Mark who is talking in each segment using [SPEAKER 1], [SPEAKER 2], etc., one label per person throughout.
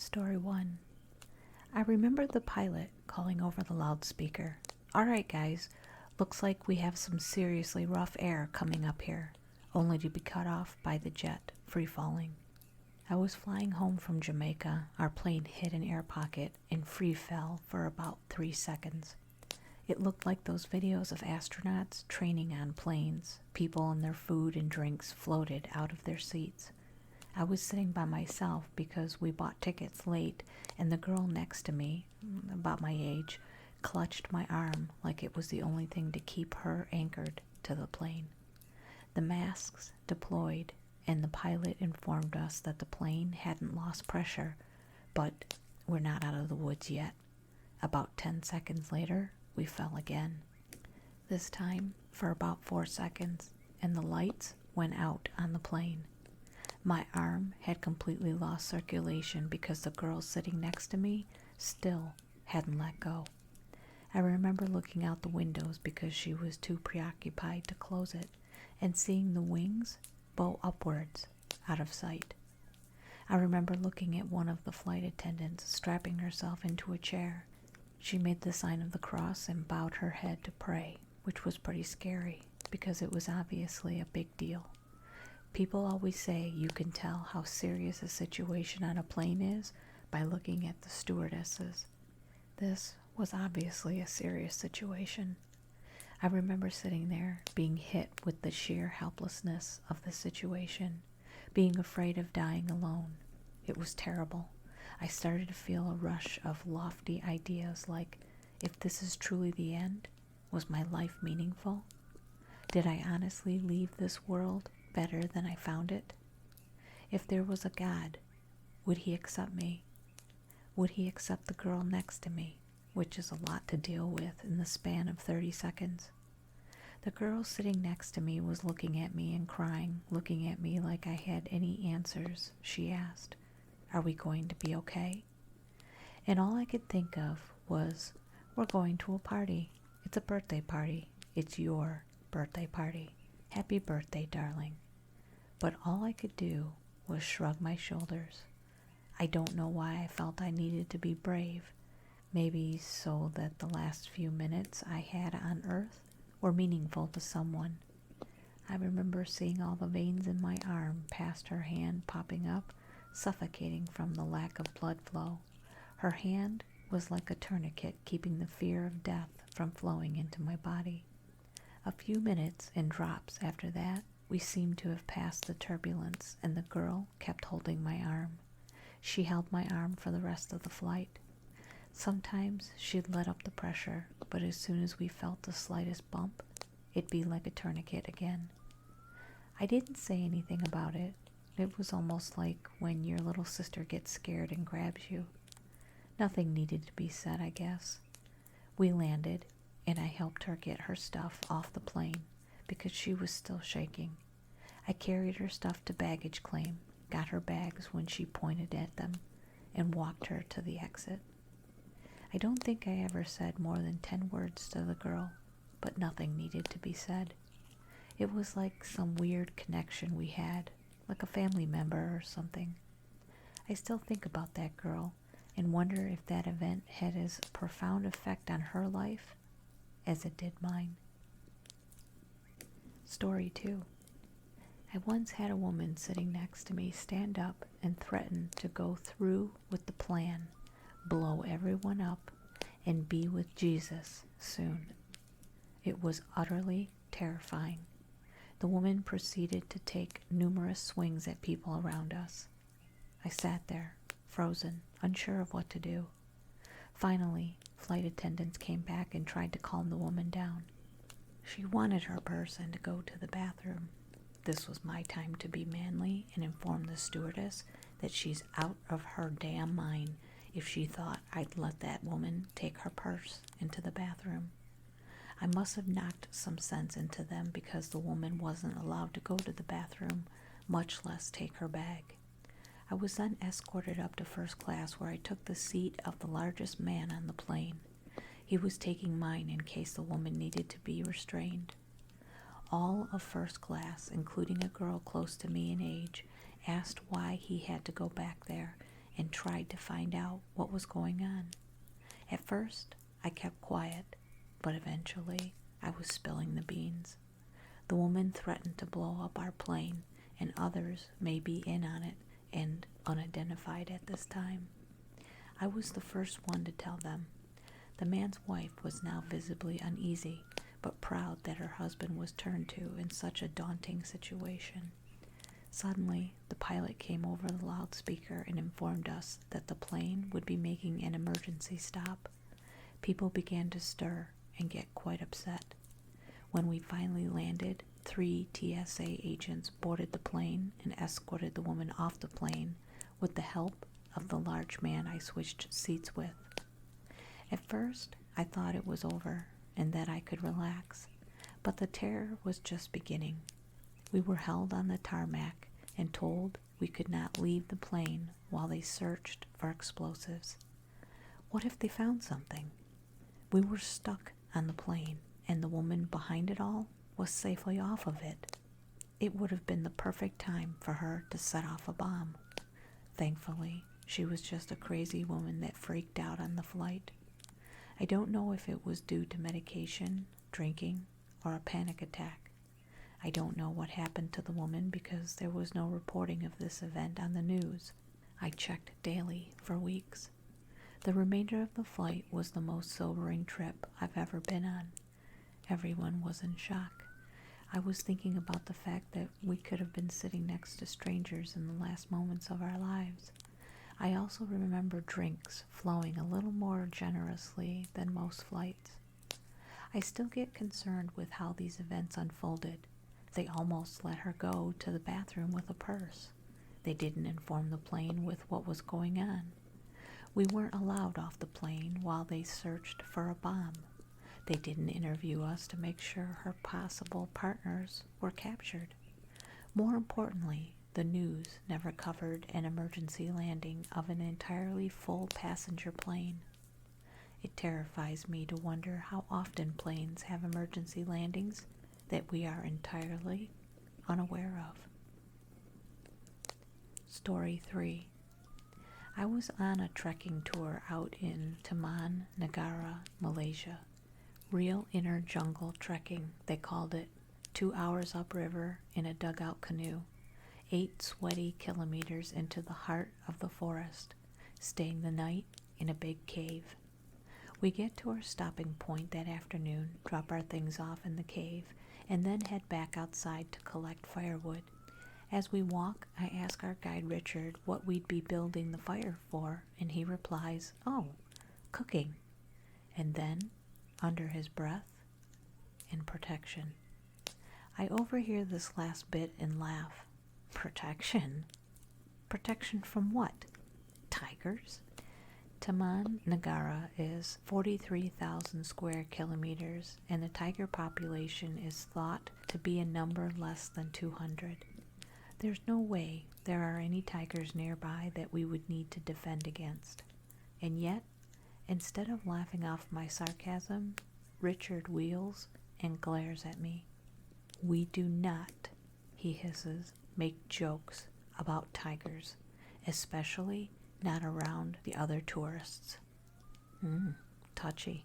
[SPEAKER 1] Story 1. I remember the pilot calling over the loudspeaker. "All right, guys, looks like we have some seriously rough air coming up here," only to be cut off by the jet free falling. I was flying home from Jamaica. Our plane hit an air pocket and free fell for about 3 seconds. It looked like those videos of astronauts training on planes. People and their food and drinks floated out of their seats. I was sitting by myself because we bought tickets late, and the girl next to me, about my age, clutched my arm like it was the only thing to keep her anchored to the plane. The masks deployed, and the pilot informed us that the plane hadn't lost pressure, but we're not out of the woods yet. About 10 seconds later, we fell again. This time for about 4 seconds, and the lights went out on the plane. My arm had completely lost circulation because the girl sitting next to me still hadn't let go. I remember looking out the windows because she was too preoccupied to close it, and seeing the wings bow upwards out of sight. I remember looking at one of the flight attendants strapping herself into a chair. She made the sign of the cross and bowed her head to pray, which was pretty scary because it was obviously a big deal. People always say you can tell how serious a situation on a plane is by looking at the stewardesses. This was obviously a serious situation. I remember sitting there, being hit with the sheer helplessness of the situation, being afraid of dying alone. It was terrible. I started to feel a rush of lofty ideas like, if this is truly the end, was my life meaningful? Did I honestly leave this world better than I found it? If there was a God, would he accept me? Would he accept the girl next to me, which is a lot to deal with in the span of 30 seconds? The girl sitting next to me was looking at me and crying, looking at me like I had any answers. She asked, "Are we going to be okay?" And all I could think of was, "We're going to a party. It's a birthday party. It's your birthday party. Happy birthday, darling." But all I could do was shrug my shoulders. I don't know why I felt I needed to be brave. Maybe so that the last few minutes I had on Earth were meaningful to someone. I remember seeing all the veins in my arm past her hand popping up, suffocating from the lack of blood flow. Her hand was like a tourniquet keeping the fear of death from flowing into my body. A few minutes and drops after that, we seemed to have passed the turbulence, and the girl kept holding my arm. She held my arm for the rest of the flight. Sometimes she'd let up the pressure, but as soon as we felt the slightest bump, it'd be like a tourniquet again. I didn't say anything about it. It was almost like when your little sister gets scared and grabs you. Nothing needed to be said, I guess. We landed, and I helped her get her stuff off the plane because she was still shaking. I carried her stuff to baggage claim, got her bags when she pointed at them, and walked her to the exit. I don't think I ever said more than 10 words to the girl, but nothing needed to be said. It was like some weird connection we had, like a family member or something. I still think about that girl and wonder if that event had as profound effect on her life as it did mine. Story 2. I once had a woman sitting next to me stand up and threaten to go through with the plan, blow everyone up, and be with Jesus soon. It was utterly terrifying. The woman proceeded to take numerous swings at people around us. I sat there, frozen, unsure of what to do. Finally, flight attendants came back and tried to calm the woman down. She wanted her person to go to the bathroom. This was my time to be manly and inform the stewardess that she's out of her damn mind if she thought I'd let that woman take her purse into the bathroom. I must have knocked some sense into them because the woman wasn't allowed to go to the bathroom, much less take her bag. I was then escorted up to first class where I took the seat of the largest man on the plane. He was taking mine in case the woman needed to be restrained. All of first class, including a girl close to me in age, asked why he had to go back there and tried to find out what was going on. At first, I kept quiet, but eventually I was spilling the beans. The woman threatened to blow up our plane, and others may be in on it and unidentified at this time. I was the first one to tell them. The man's wife was now visibly uneasy, but proud that her husband was turned to in such a daunting situation. Suddenly, the pilot came over the loudspeaker and informed us that the plane would be making an emergency stop. People began to stir and get quite upset. When we finally landed, 3 TSA agents boarded the plane and escorted the woman off the plane with the help of the large man I switched seats with. At first, I thought it was over and that I could relax, but the terror was just beginning. We were held on the tarmac and told we could not leave the plane while they searched for explosives. What if they found something? We were stuck on the plane, and the woman behind it all was safely off of it. It would have been the perfect time for her to set off a bomb. Thankfully, she was just a crazy woman that freaked out on the flight. I don't know if it was due to medication, drinking, or a panic attack. I don't know what happened to the woman because there was no reporting of this event on the news. I checked daily for weeks. The remainder of the flight was the most sobering trip I've ever been on. Everyone was in shock. I was thinking about the fact that we could have been sitting next to strangers in the last moments of our lives. I also remember drinks flowing a little more generously than most flights. I still get concerned with how these events unfolded. They almost let her go to the bathroom with a purse. They didn't inform the plane with what was going on. We weren't allowed off the plane while they searched for a bomb. They didn't interview us to make sure her possible partners were captured. More importantly, the news never covered an emergency landing of an entirely full passenger plane. It terrifies me to wonder how often planes have emergency landings that we are entirely unaware of. Story 3. I was on a trekking tour out in Taman Negara, Malaysia. Real inner jungle trekking, they called it. 2 hours upriver in a dugout canoe. 8 sweaty kilometers into the heart of the forest, staying the night in a big cave. We get to our stopping point that afternoon, drop our things off in the cave, and then head back outside to collect firewood. As we walk, I ask our guide Richard what we'd be building the fire for, and he replies, "Oh, cooking." And then, under his breath, "in protection." I overhear this last bit and laugh. Protection? Protection from what? Tigers? Taman Negara is 43,000 square kilometers, and the tiger population is thought to be a number less than 200. There's no way there are any tigers nearby that we would need to defend against. And yet, instead of laughing off my sarcasm, Richard wheels and glares at me. "We do not," he hisses, "make jokes about tigers, especially not around the other tourists." Touchy.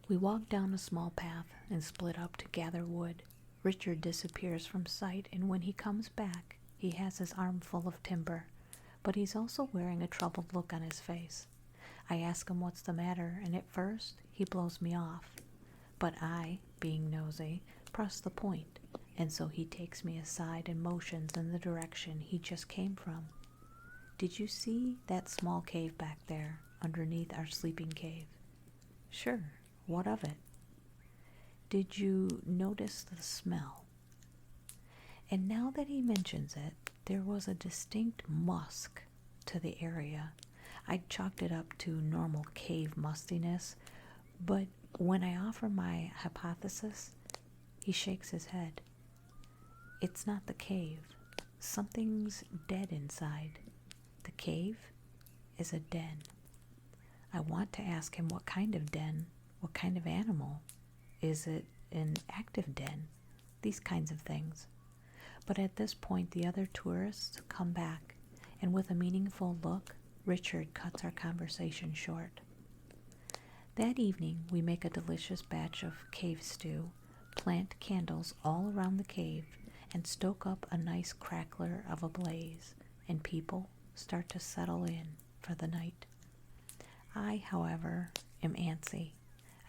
[SPEAKER 1] We walk down a small path and split up to gather wood. Richard disappears from sight, and when he comes back, he has his arm full of timber, but he's also wearing a troubled look on his face. I ask him what's the matter, and at first he blows me off. But I, being nosy, press the point, and so he takes me aside and motions in the direction he just came from. "Did you see that small cave back there, underneath our sleeping cave?" "Sure, what of it?" "Did you notice the smell?" And now that he mentions it, there was a distinct musk to the area. I chalked it up to normal cave mustiness, but when I offer my hypothesis, he shakes his head. "It's not the cave. Something's dead inside. The cave is a den." I want to ask him what kind of den, what kind of animal. Is it an active den? These kinds of things. But at this point, the other tourists come back, and with a meaningful look, Richard cuts our conversation short. That evening, we make a delicious batch of cave stew, plant candles all around the cave, and stoke up a nice crackler of a blaze, and people start to settle in for the night. I, however, am antsy.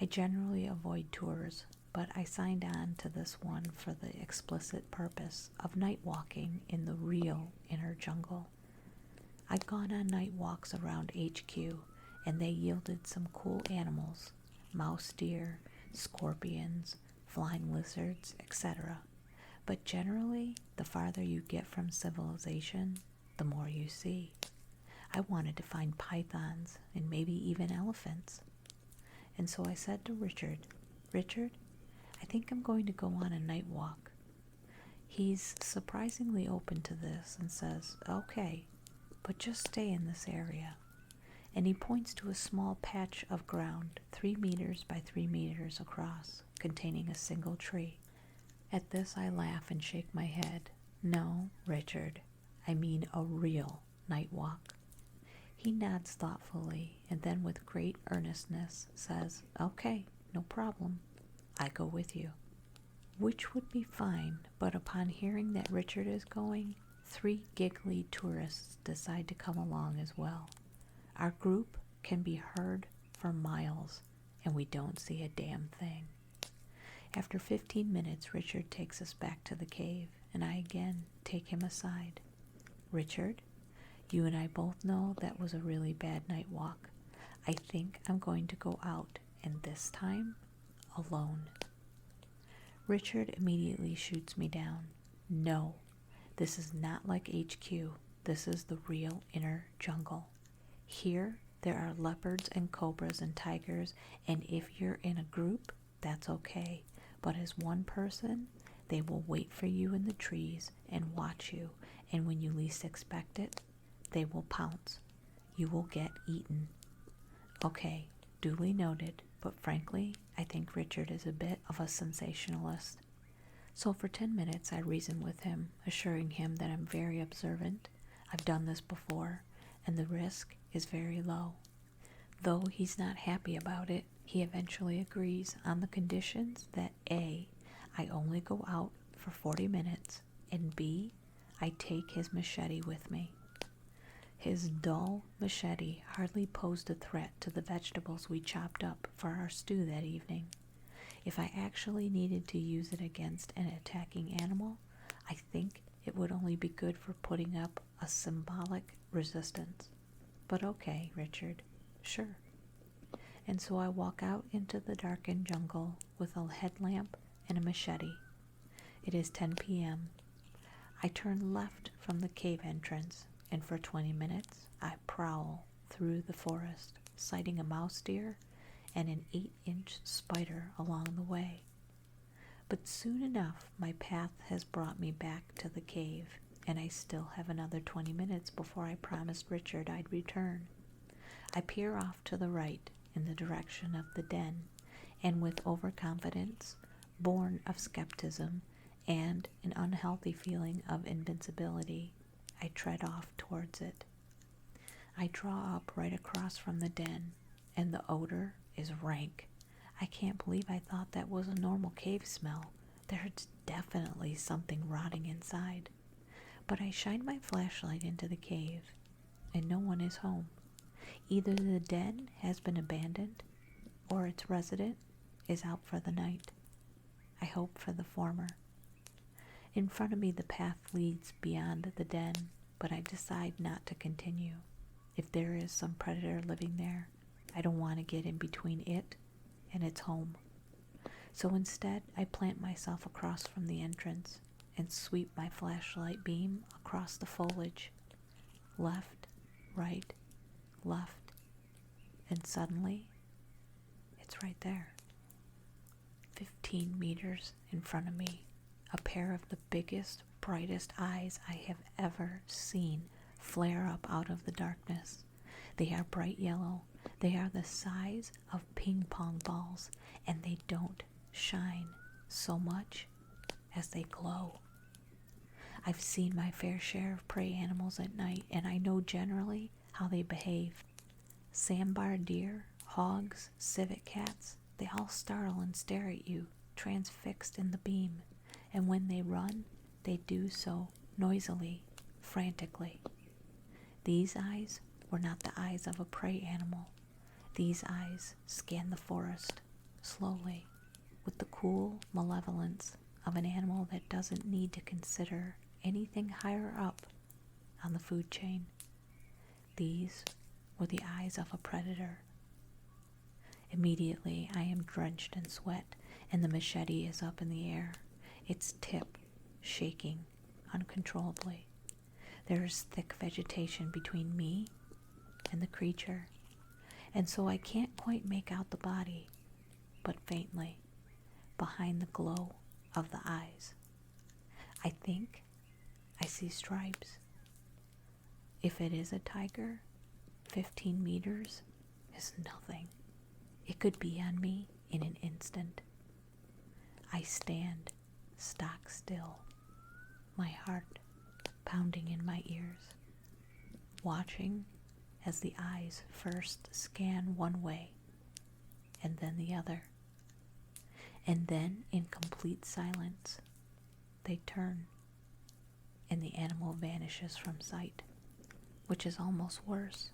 [SPEAKER 1] I generally avoid tours, but I signed on to this one for the explicit purpose of night walking in the real inner jungle. I'd gone on night walks around HQ, and they yielded some cool animals: mouse deer, scorpions, flying lizards, etc. But generally, the farther you get from civilization, the more you see. I wanted to find pythons and maybe even elephants. And so I said to Richard, I think I'm going to go on a night walk. He's surprisingly open to this and says, okay, but just stay in this area. And he points to a small patch of ground 3 meters by 3 meters across, containing a single tree. At this I laugh and shake my head. No, Richard, I mean a real night walk. He nods thoughtfully and then with great earnestness says, okay, no problem. I go with you. Which would be fine, but upon hearing that Richard is going, 3 giggly tourists decide to come along as well. Our group can be heard for miles, and we don't see a damn thing. After 15 minutes, Richard takes us back to the cave, and I again take him aside. Richard, you and I both know that was a really bad night walk. I think I'm going to go out, and this time, alone. Richard immediately shoots me down. No, this is not like HQ. This is the real inner jungle. Here, there are leopards and cobras and tigers, and if you're in a group, that's okay. But as one person, they will wait for you in the trees and watch you, and when you least expect it, they will pounce. You will get eaten. Okay, duly noted, but frankly, I think Richard is a bit of a sensationalist. So for 10 minutes I reason with him, assuring him that I'm very observant. I've done this before, and the risk is very low. Though he's not happy about it, he eventually agrees on the conditions that A, I only go out for 40 minutes, and B, I take his machete with me. His dull machete hardly posed a threat to the vegetables we chopped up for our stew that evening. If I actually needed to use it against an attacking animal, I think it would only be good for putting up a symbolic resistance. But okay, Richard, sure. And so I walk out into the darkened jungle with a headlamp and a machete. It is 10 p.m. I turn left from the cave entrance, and for 20 minutes I prowl through the forest, sighting a mouse deer and an 8-inch spider along the way. But soon enough my path has brought me back to the cave, and I still have another 20 minutes before I promised Richard I'd return. I peer off to the right in the direction of the den, and with overconfidence, born of skepticism and an unhealthy feeling of invincibility, I tread off towards it. I draw up right across from the den, and the odor is rank. I can't believe I thought that was a normal cave smell. There's definitely something rotting inside. But I shine my flashlight into the cave, and no one is home. Either the den has been abandoned, or its resident is out for the night. I hope for the former. In front of me the path leads beyond the den, but I decide not to continue. If there is some predator living there, I don't want to get in between it and its home. So instead, I plant myself across from the entrance and sweep my flashlight beam across the foliage. Left, right, left, and suddenly, it's right there. 15 meters in front of me, a pair of the biggest, brightest eyes I have ever seen flare up out of the darkness. They are bright yellow. They are the size of ping pong balls, and they don't shine so much as they glow. I've seen my fair share of prey animals at night, and I know generally how they behave. Sambar deer, hogs, civet cats, they all startle and stare at you, transfixed in the beam, and when they run, they do so noisily, frantically. These eyes were not the eyes of a prey animal. These eyes scan the forest, slowly, with the cool malevolence of an animal that doesn't need to consider anything higher up on the food chain. These were the eyes of a predator. Immediately, I am drenched in sweat, and the machete is up in the air, its tip shaking uncontrollably. There is thick vegetation between me and the creature, and so I can't quite make out the body, but faintly, behind the glow of the eyes, I think I see stripes. If it is a tiger, 15 meters is nothing. It could be on me in an instant. I stand stock still, my heart pounding in my ears, watching as the eyes first scan one way and then the other. And then, in complete silence, they turn and the animal vanishes from sight, which is almost worse.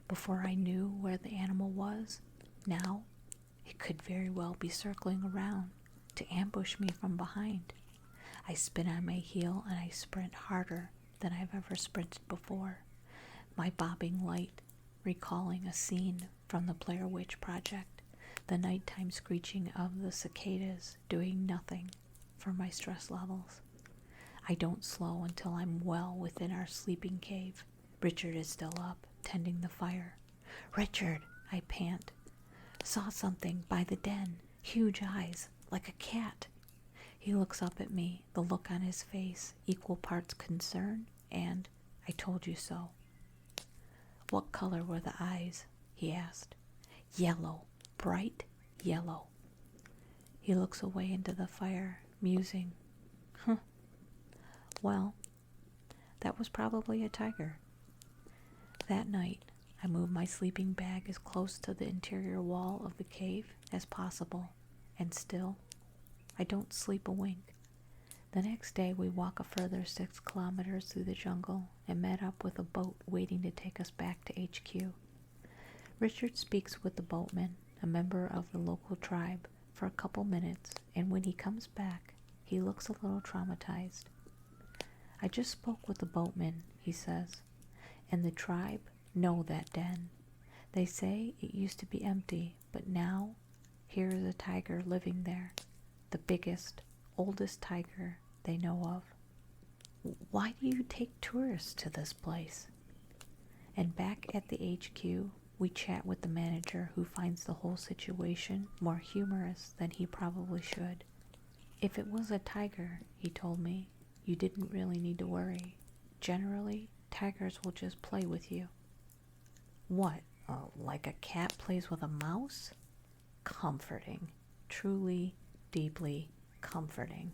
[SPEAKER 1] Before I knew where the animal was, now it could very well be circling around to ambush me from behind. I spin on my heel and I sprint harder than I've ever sprinted before, my bobbing light recalling a scene from the Blair Witch Project, the nighttime screeching of the cicadas doing nothing for my stress levels. I don't slow until I'm well within our sleeping cave. Richard is still up, tending the fire. "Richard," I pant. "Saw something by the den. Huge eyes, like a cat." He looks up at me, the look on his face equal parts concern and "I told you so." "What color were the eyes?" he asked. "Yellow, bright yellow." He looks away into the fire, musing. Well, that was probably a tiger. That night, I moved my sleeping bag as close to the interior wall of the cave as possible, and still, I don't sleep a wink. The next day, we walk a further 6 kilometers through the jungle and met up with a boat waiting to take us back to HQ. Richard speaks with the boatman, a member of the local tribe, for a couple minutes, and when he comes back, he looks a little traumatized. "I just spoke with the boatman," he says, "and the tribe know that den. They say it used to be empty, but now here is a tiger living there, the biggest, oldest tiger they know of. Why do you take tourists to this place?" And back at the HQ, we chat with the manager, who finds the whole situation more humorous than he probably should. "If it was a tiger," he told me, "you didn't really need to worry. Generally, tigers will just play with you." What, like a cat plays with a mouse? Comforting. Truly, deeply comforting.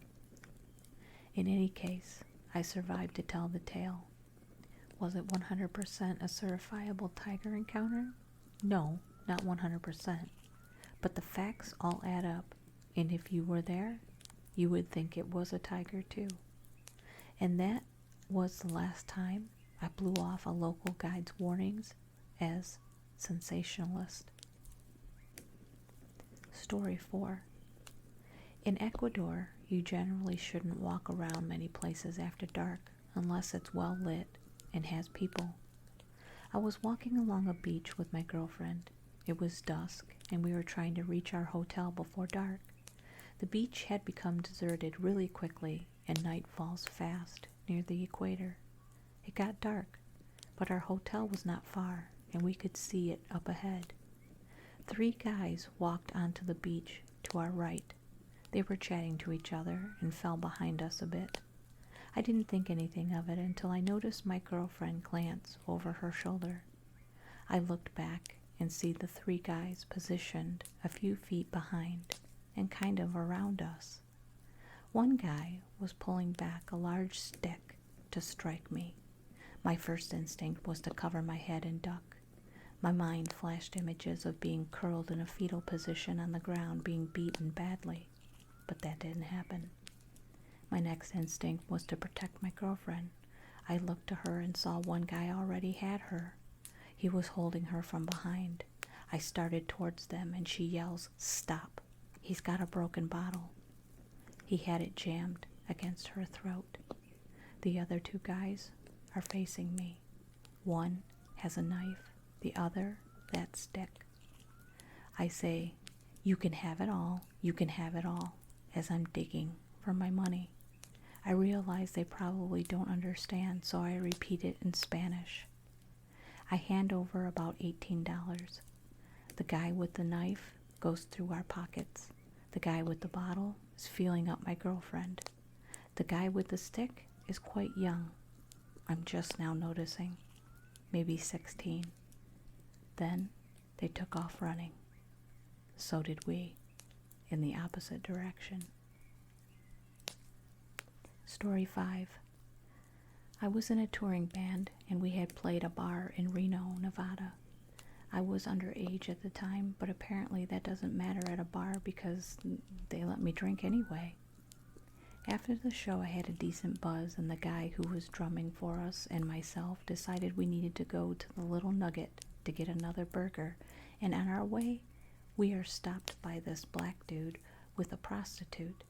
[SPEAKER 1] In any case, I survived to tell the tale. Was it 100% a certifiable tiger encounter? No, not 100%. But the facts all add up, and if you were there, you would think it was a tiger too. And that was the last time I blew off a local guide's warnings as sensationalist. Story 4. In Ecuador, you generally shouldn't walk around many places after dark unless it's well lit and has people. I was walking along a beach with my girlfriend. It was dusk, and we were trying to reach our hotel before dark. The beach had become deserted really quickly, and night falls fast near the equator. It got dark, but our hotel was not far, and we could see it up ahead. 3 guys walked onto the beach to our right. They were chatting to each other and fell behind us a bit. I didn't think anything of it until I noticed my girlfriend glance over her shoulder. I looked back and see the 3 guys positioned a few feet behind and kind of around us. One guy was pulling back a large stick to strike me, My first instinct was to cover my head and duck. My mind flashed images of being curled in a fetal position on the ground, being beaten badly, but that didn't happen. My next instinct was to protect my girlfriend. I looked to her and saw one guy already had her. He was holding her from behind. I started towards them and she yells, "Stop! He's got a broken bottle." He had it jammed against her throat. The other two guys are facing me. One has a knife, the other that stick. I say, "You can have it all, you can have it all," as I'm digging for my money. I realize they probably don't understand, so I repeat it in Spanish. I hand over about $18. The guy with the knife goes through our pockets. The guy with the bottle is feeling up my girlfriend. The guy with the stick is quite young. I'm just now noticing. Maybe 16. Then they took off running. So did we, in the opposite direction. Story 5. I was in a touring band and we had played a bar in Reno, Nevada. I was underage at the time, but apparently that doesn't matter at a bar because they let me drink anyway. After the show I had a decent buzz and the guy who was drumming for us and myself decided we needed to go to the Little Nugget to get another burger, and on our way we are stopped by this black dude with a prostitute.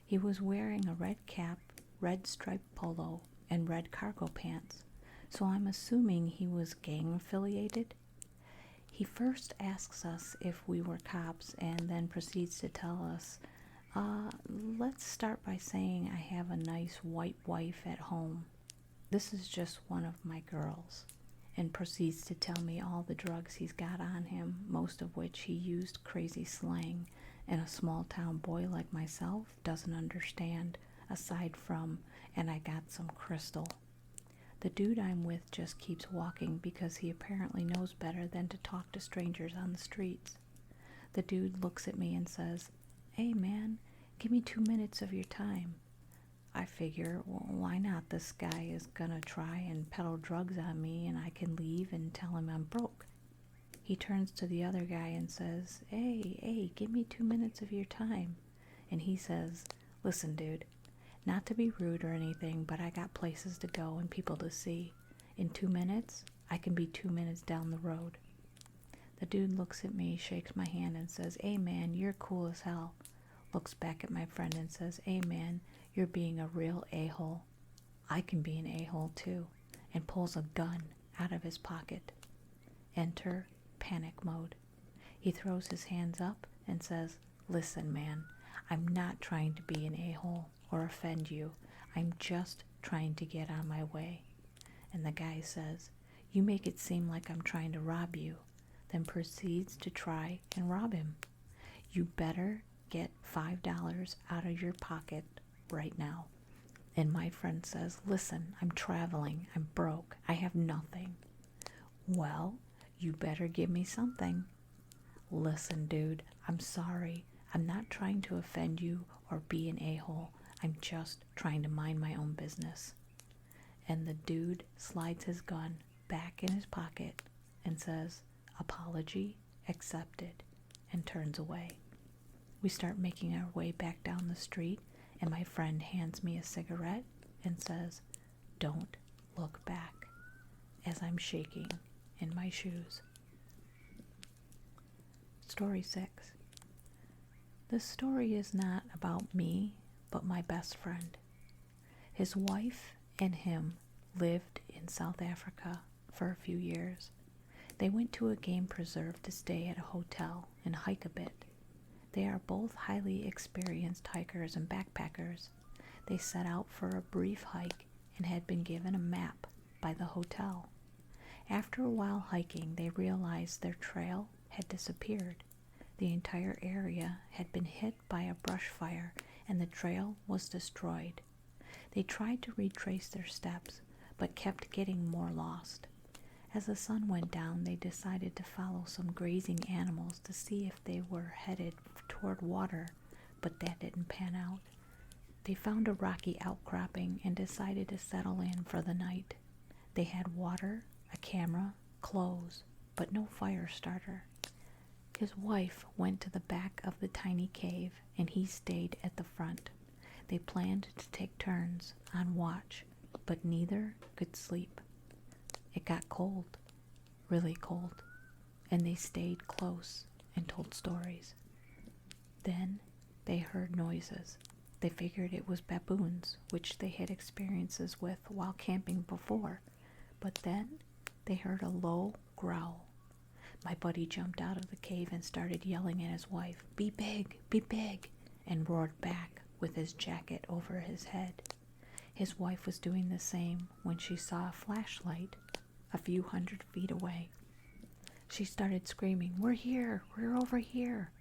[SPEAKER 1] He was wearing a red cap, red striped polo, and red cargo pants, so I'm assuming he was gang affiliated. He first asks us if we were cops and then proceeds to tell us, let's start by saying I have a nice white wife at home. This is just one of my girls," and proceeds to tell me all the drugs he's got on him, most of which he used crazy slang, and a small town boy like myself doesn't understand, aside from, "and I got some crystal." The dude I'm with just keeps walking because he apparently knows better than to talk to strangers on the streets. The dude looks at me and says, "Hey man, give me 2 minutes of your time." I figure, well, why not? This guy is gonna try and peddle drugs on me and I can leave and tell him I'm broke. He turns to the other guy and says, hey, give me 2 minutes of your time." And he says, "Listen, dude, not to be rude or anything, but I got places to go and people to see. In 2 minutes, I can be 2 minutes down the road." The dude looks at me, shakes my hand and says, "Hey man, you're cool as hell." Looks back at my friend and says, "Hey man, you're being a real a-hole. I can be an a-hole too," and pulls a gun out of his pocket. Enter panic mode. He throws his hands up and says, "Listen man, I'm not trying to be an a-hole or offend you. I'm just trying to get on my way." And the guy says, "You make it seem like I'm trying to rob you," then proceeds to try and rob him. "You better get $5 out of your pocket right now." And my friend says, "Listen, I'm traveling, I'm broke, I have nothing." "Well, you better give me something." "Listen, dude, I'm sorry. I'm not trying to offend you or be an a-hole. I'm just trying to mind my own business." And the dude slides his gun back in his pocket and says, "Apology accepted," and turns away. We start making our way back down the street, and my friend hands me a cigarette and says, "Don't look back," as I'm shaking in my shoes. Story 6. This story is not about me, but my best friend. His wife and him lived in South Africa for a few years. They went to a game preserve to stay at a hotel and hike a bit. They are both highly experienced hikers and backpackers. They set out for a brief hike and had been given a map by the hotel. After a while hiking, they realized their trail had disappeared. The entire area had been hit by a brush fire and the trail was destroyed. They tried to retrace their steps, but kept getting more lost. As the sun went down, they decided to follow some grazing animals to see if they were headed toward water, but that didn't pan out. They found a rocky outcropping and decided to settle in for the night. They had water, a camera, clothes, but no fire starter. His wife went to the back of the tiny cave and he stayed at the front. They planned to take turns on watch, but neither could sleep. It got cold, really cold, and they stayed close and told stories. Then they heard noises. They figured it was baboons, which they had experiences with while camping before. But then they heard a low growl. My buddy jumped out of the cave and started yelling at his wife, "Be big, be big," and roared back with his jacket over his head. His wife was doing the same when she saw a flashlight a few 100 feet away. She started screaming, "We're here, we're over here,"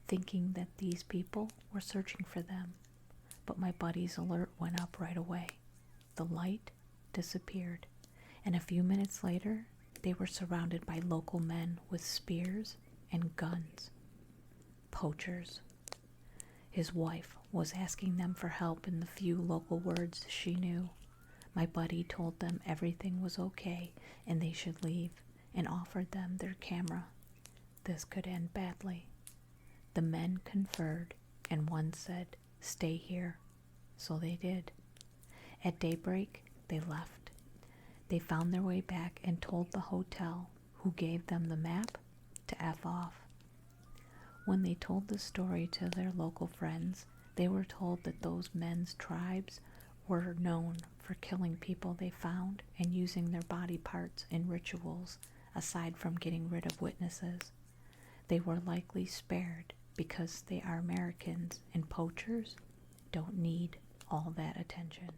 [SPEAKER 1] thinking that these people were searching for them. But my buddy's alert went up right away. The light disappeared, and a few minutes later, they were surrounded by local men with spears and guns. Poachers. His wife was asking them for help in the few local words she knew. My buddy told them everything was okay and they should leave, and offered them their camera. This could end badly. The men conferred, and one said, "Stay here." So they did. At daybreak, they left. They found their way back and told the hotel, who gave them the map, to F off. When they told the story to their local friends, they were told that those men's tribes were known for killing people they found and using their body parts in rituals, aside from getting rid of witnesses. They were likely spared because they are Americans and poachers don't need all that attention.